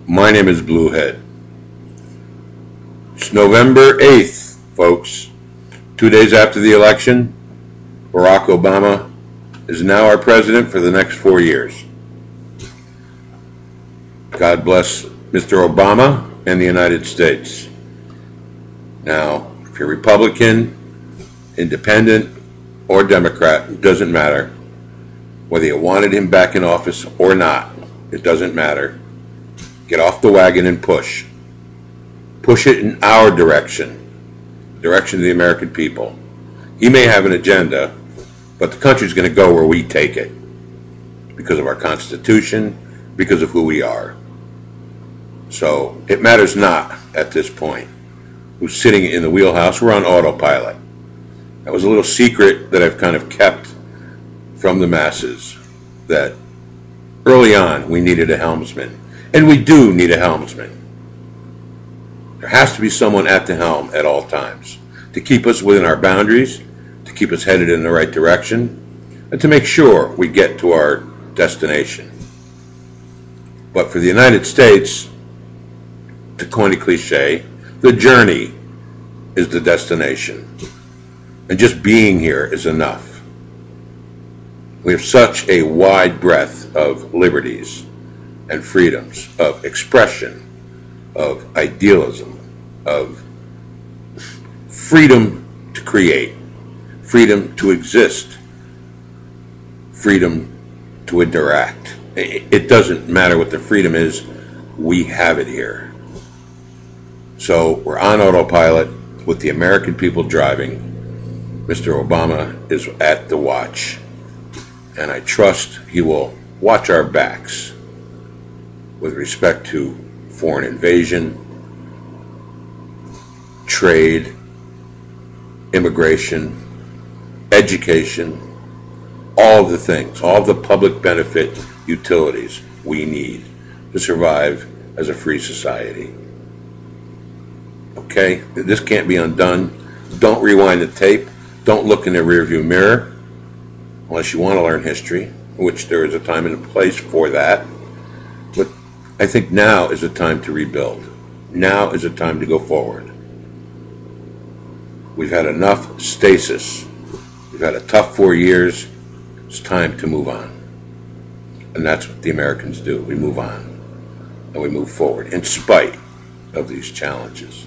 My name is BlueHead. It's November 8th, folks. 2 days after the election, Barack Obama is now our president for the next 4 years. God bless Mr. Obama and the United States. Now, if you're Republican, Independent, or Democrat, it doesn't matter. Whether you wanted him back in office or not, it doesn't matter. Get off the wagon and push. Push it in our direction, the direction of the American people. He may have an agenda, but the country's going to go where we take it because of our Constitution, because of who we are. So it matters not at this point who's sitting in the wheelhouse. We're on autopilot. That was a little secret that I've kind of kept from the masses, that early on we needed a helmsman. And we do need a helmsman. There has to be someone at the helm at all times to keep us within our boundaries, to keep us headed in the right direction, and to make sure we get to our destination. But for the United States, to coin a cliche, the journey is the destination. And just being here is enough. We have such a wide breadth of liberties and freedoms, of expression, of idealism, of freedom to create, freedom to exist, freedom to interact. It doesn't matter what the freedom is, we have it here. So we're on autopilot with the American people driving. Mr. Obama is at the watch, and I trust he will watch our backs with respect to foreign invasion, trade, immigration, education, all of the things, all of the public benefit utilities we need to survive as a free society. Okay, this can't be undone. Don't rewind the tape. Don't look in the rearview mirror unless you want to learn history, which there is a time and a place for that. But I think now is the time to rebuild. Now is the time to go forward. We've had enough stasis. We've had a tough 4 years. It's time to move on. And that's what the Americans do. We move on. And we move forward in spite of these challenges.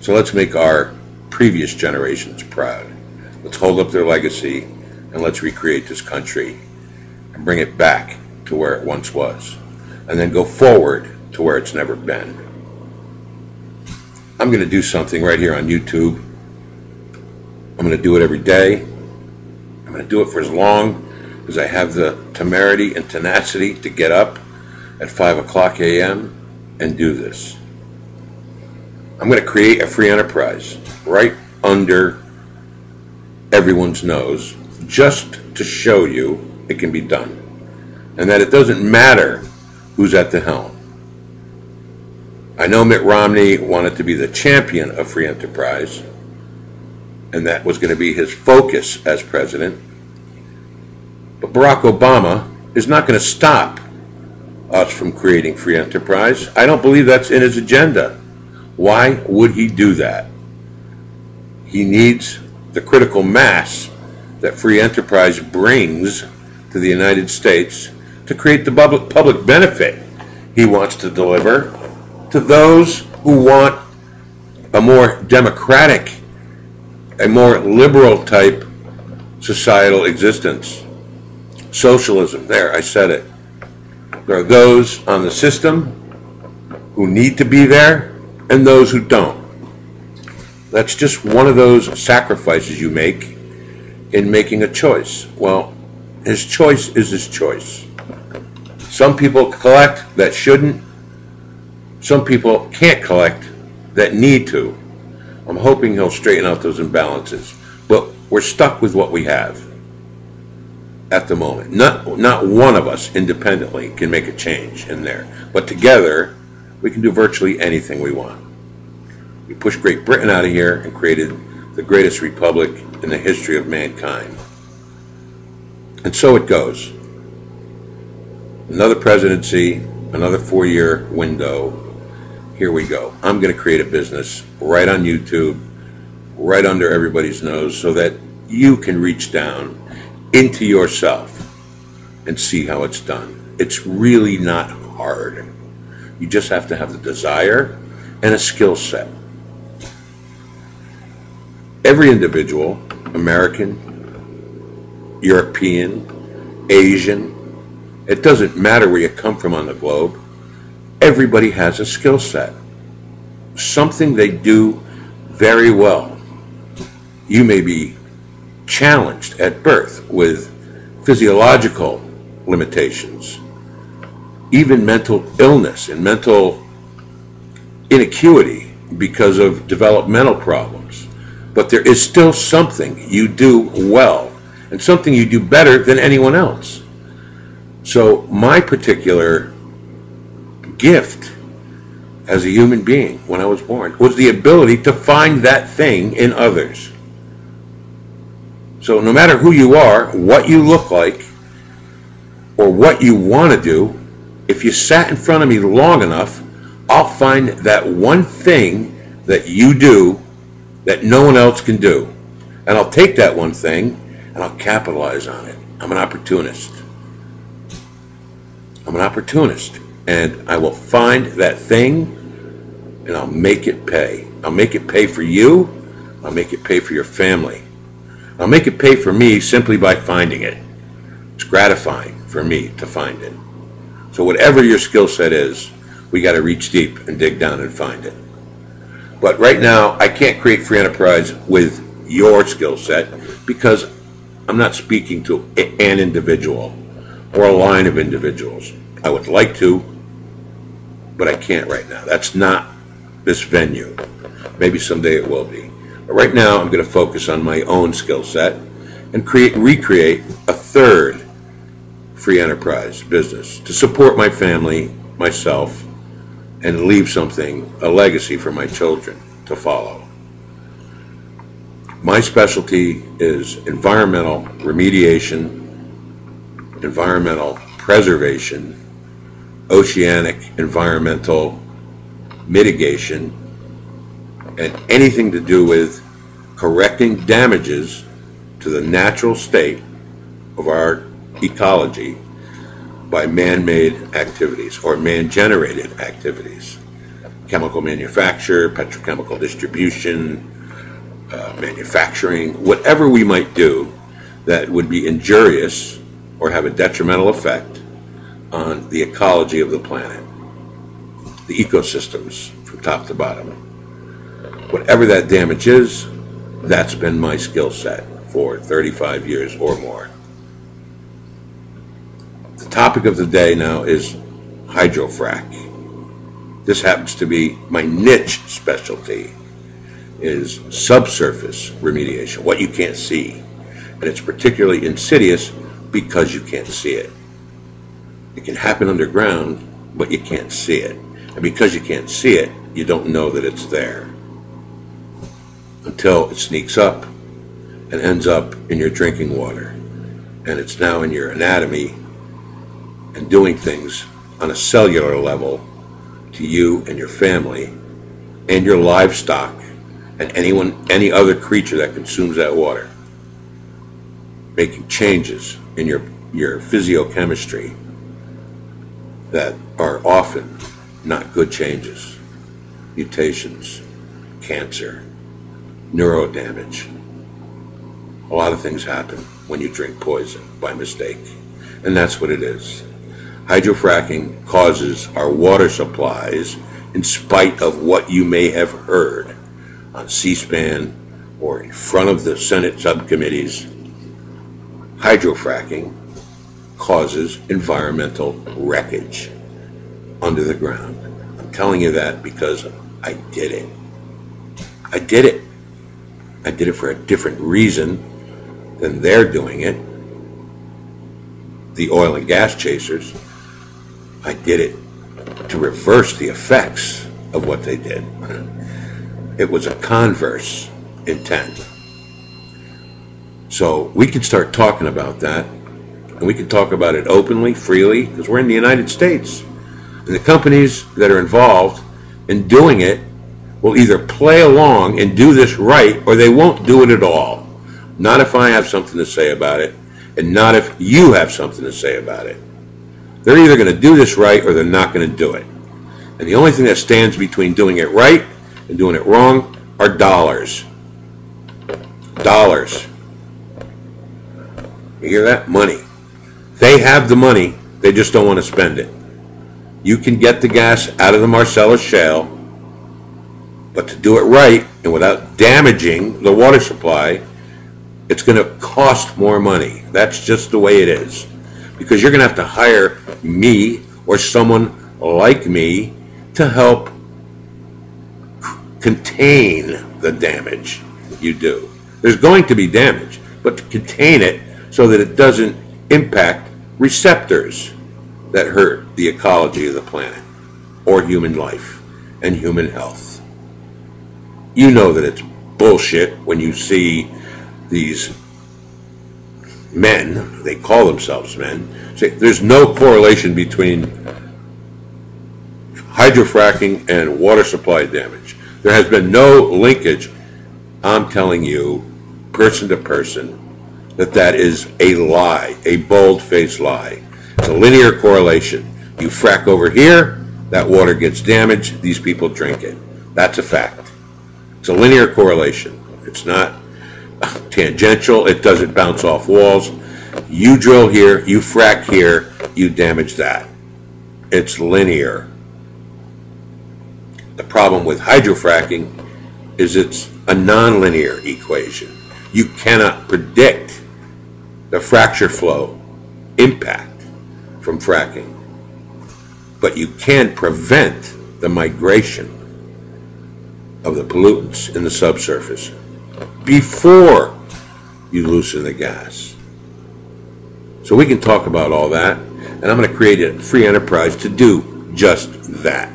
So let's make our previous generations proud. Let's hold up their legacy and let's recreate this country and bring it back to where it once was. And then go forward to where it's never been. I'm going to do something right here on YouTube. I'm going to do it every day. I'm going to do it for as long as I have the temerity and tenacity to get up at 5 o'clock a.m. and do this. I'm going to create a free enterprise right under everyone's nose just to show you it can be done. And that it doesn't matter who's at the helm. I know Mitt Romney wanted to be the champion of free enterprise, and that was going to be his focus as president. But Barack Obama is not going to stop us from creating free enterprise. I don't believe that's in his agenda. Why would he do that? He needs the critical mass that free enterprise brings to the United States to create the public benefit he wants to deliver to those who want a more democratic, a more liberal type societal existence. Socialism, there, I said it. There are those on the system who need to be there and those who don't. That's just one of those sacrifices you make in making a choice. Well, his choice is his choice. Some people collect that shouldn't. Some people can't collect that need to. I'm hoping he'll straighten out those imbalances. But we're stuck with what we have at the moment. Not one of us independently can make a change in there. But together, we can do virtually anything we want. We pushed Great Britain out of here and created the greatest republic in the history of mankind. And so it goes. Another presidency, another 4-year window. Here we go. I'm going to create a business right on YouTube, right under everybody's nose, so that you can reach down into yourself and see how it's done. It's really not hard. You just have to have the desire and a skill set. Every individual, American, European, Asian, it doesn't matter where you come from on the globe, everybody has a skill set. Something they do very well. You may be challenged at birth with physiological limitations, even mental illness and mental inacuity because of developmental problems. But there is still something you do well and something you do better than anyone else. So my particular gift as a human being when I was born was the ability to find that thing in others. So no matter who you are, what you look like, or what you want to do, if you sat in front of me long enough, I'll find that one thing that you do that no one else can do. And I'll take that one thing and I'll capitalize on it. I'm an opportunist. I'm an opportunist. And I will find that thing and I'll make it pay. I'll make it pay for you. I'll make it pay for your family. I'll make it pay for me simply by finding it. It's gratifying for me to find it. So whatever your skill set is, we got to reach deep and dig down and find it. But right now, I can't create free enterprise with your skill set because I'm not speaking to an individual or a line of individuals. I would like to, but I can't right now. That's not this venue. Maybe someday it will be. But right now, I'm going to focus on my own skill set and recreate a third free enterprise business to support my family, myself, and leave something, a legacy for my children to follow. My specialty is environmental remediation, environmental preservation, oceanic environmental mitigation, and anything to do with correcting damages to the natural state of our ecology by man-made activities or man-generated activities. Chemical manufacture, petrochemical distribution, manufacturing, whatever we might do that would be injurious or have a detrimental effect on the ecology of the planet, the ecosystems from top to bottom. Whatever that damage is, that's been my skill set for 35 years or more. The topic of the day now is hydrofrac. This happens to be my niche specialty, is subsurface remediation, what you can't see. And it's particularly insidious because you can't see it. It can happen underground, but you can't see it. And because you can't see it, you don't know that it's there until it sneaks up and ends up in your drinking water. And it's now in your anatomy and doing things on a cellular level to you and your family and your livestock and any other creature that consumes that water, making changes in your physiochemistry that are often not good changes, mutations, cancer, neurodamage. A lot of things happen when you drink poison by mistake, and that's what it is. Hydrofracking causes our water supplies, in spite of what you may have heard on C-SPAN or in front of the Senate subcommittees. Hydrofracking causes environmental wreckage under the ground. I'm telling you that because I did it. I did it. I did it for a different reason than they're doing it, the oil and gas chasers. I did it to reverse the effects of what they did. It was a converse intent. So we can start talking about that, and we can talk about it openly, freely, because we're in the United States. And the companies that are involved in doing it will either play along and do this right, or they won't do it at all. Not if I have something to say about it, and not if you have something to say about it. They're either going to do this right or they're not going to do it. And the only thing that stands between doing it right and doing it wrong are dollars. Dollars. You hear that? Money. They have the money, they just don't want to spend it. You can get the gas out of the Marcellus Shale, but to do it right and without damaging the water supply, it's going to cost more money. That's just the way it is. Because you're going to have to hire me or someone like me to help contain the damage you do. There's going to be damage, but to contain it so that it doesn't impact receptors that hurt the ecology of the planet or human life and human health. You know that it's bullshit when you see these men, they call themselves men, say there's no correlation between hydrofracking and water supply damage. There has been no linkage. I'm telling you, person to person, that is a lie, a bold-faced lie. It's a linear correlation. You frack over here, that water gets damaged, these people drink it. That's a fact. It's a linear correlation. It's not tangential. It doesn't bounce off walls. You drill here, you frack here, you damage that. It's linear. The problem with hydrofracking is it's a nonlinear equation. You cannot predict the fracture flow impact from fracking, but you can prevent the migration of the pollutants in the subsurface before you loosen the gas. So we can talk about all that, and I'm going to create a free enterprise to do just that.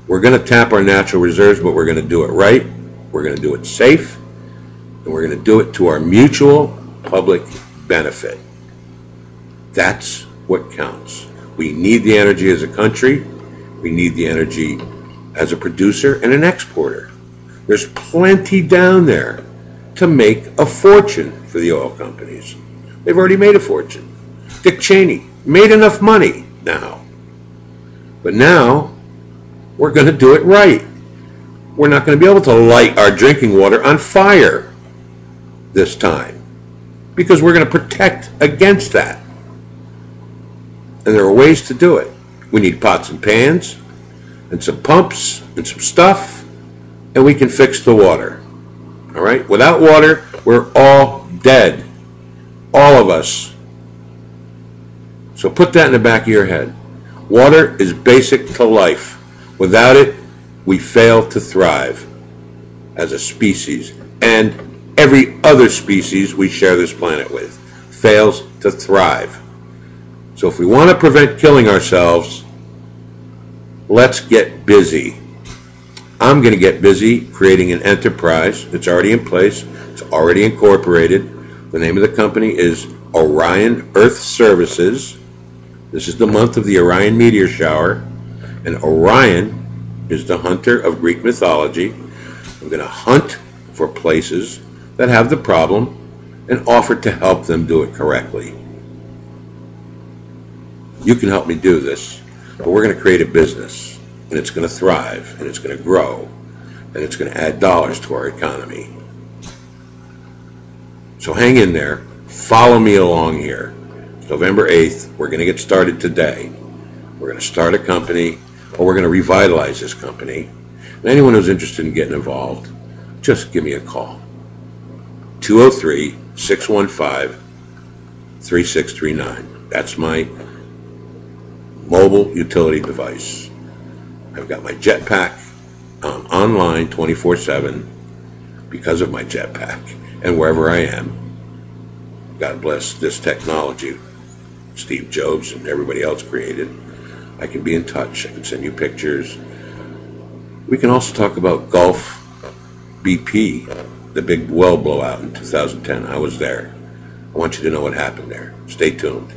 We're going to tap our natural reserves, but we're going to do it right, we're going to do it safe, and we're going to do it to our mutual public benefit. That's what counts. We need the energy as a country. We need the energy as a producer and an exporter. There's plenty down there to make a fortune for the oil companies. They've already made a fortune. Dick Cheney made enough money now. But now we're going to do it right. We're not going to be able to light our drinking water on fire this time, because we're going to protect against that. And there are ways to do it. We need pots and pans and some pumps and some stuff, and we can fix the water. All right? Without water, we're all dead. All of us. So put that in the back of your head. Water is basic to life. Without it, we fail to thrive as a species. And every other species we share this planet with fails to thrive. So if we want to prevent killing ourselves, let's get busy. I'm going to get busy creating an enterprise. It's already in place. It's already incorporated. The name of the company is Orion Earth Services. This is the month of the Orion meteor shower. And Orion is the hunter of Greek mythology. I'm going to hunt for places that have the problem and offer to help them do it correctly. You can help me do this, but we're going to create a business, and it's going to thrive, and it's going to grow, and it's going to add dollars to our economy. So hang in there. Follow me along here. It's November 8th. We're going to get started today. We're going to start a company, or we're going to revitalize this company. And anyone who's interested in getting involved, just give me a call. 203-615-3639. That's my mobile utility device. I've got my jetpack online 24/7 because of my jetpack and wherever I am. God bless this technology Steve Jobs and everybody else created. I can be in touch. I can send you pictures. We can also talk about Gulf BP, the big well blowout in 2010. I was there. I want you to know what happened there. Stay tuned.